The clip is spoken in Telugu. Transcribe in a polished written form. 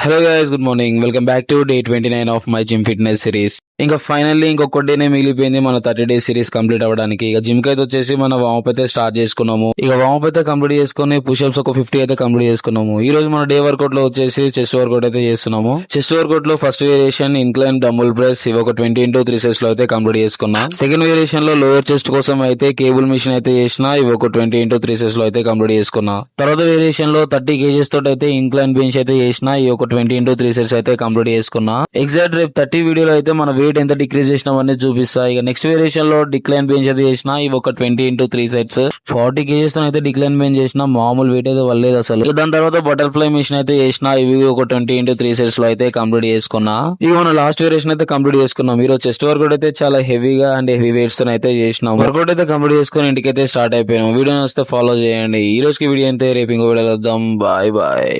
Hello guys, good morning. Welcome back to day 29 of my gym fitness series. ఇంకా ఫైనల్లీ ఇంకొక డేనే మిగిలిపోయింది మన 30 డేస్ సిరీస్ కంప్లీట్ అవ్వడానికి. ఇక జిమ్ కి అయితే వచ్చేసి మన వామప్ అయితే స్టార్ట్ చేసుకున్నాము. ఇక వామప్ అయితే కంప్లీట్ చేసుకుని పుషప్స్ ఒక 50 అయితే కంప్లీట్ చేసుకున్నాము. ఈ రోజు మన డే వర్కౌట్ లో వచ్చేసి చెస్ట్ వర్కౌట్ అయితే చేస్తున్నాము. చెస్ట్ వర్కౌట్ లో first variation incline dumbbell press, ఇవి ఒక 20x3 సెట్స్ లో అయితే కంప్లీట్ చేసుకున్నా. సెకండ్ వేరియేషన్ లో లోయర్ చెస్ట్ కోసం అయితే కేబుల్ మిషన్ అయితే చేసిన, ఇవి ఒక 20x3 సెట్స్ లో అయితే కంప్లీట్ చేసుకున్నా. తర్వాత వేరియేషన్ లో 30 kgs తోటి అయితే ఇన్క్లైన్ బెంచ్ అయితే చేసిన, ఈ ఒక 20x3 సెట్స్ అయితే కంప్లీట్ చేసుకున్నా. ఎగ్జాక్ట్ రేపు 30 వీడియోలో అయితే మన వెయిట్ ఎంత డిక్రీజ్ చేసినామని చూపిస్తా. ఇక నెక్స్ట్ వేరియేషన్ లో డిక్లైన్ బెంచ్ అయితే చేసిన, ఇవి ఒక 20x3 సెట్స్ 40 kgs తో అయితే డిక్లైన్ బెంచ్ చేసిన, మామూలు వెయిట్ అయితే వల్లేదు అసలు. ఇక దాని తర్వాత బటర్ఫ్లై మిషన్ అయితే చేసిన, ఇవి ఒక 20x3 సెట్స్ లో అయితే కంప్లీట్ చేసుకున్నా. ఇవి మన లాస్ట్ వేరియేషన్ అయితే కంప్లీట్ చేసుకున్నాం. ఈరోజు చెస్ట్ వర్కౌట్ అయితే చాలా హెవీగా అండ్ హెవీ వెయిట్స్ తో అయితే చేసినాం. వర్కౌట్ అయితే కంప్లీట్ చేసుకుని ఇంటికి అయితే స్టార్ట్ అయిపోయాం. వీడియో వస్తే ఫాలో చేయండి. ఈ రోజుకి వీడియో అయితే రేపు ఇంకో వీడియో వద్దాం. Bye bye.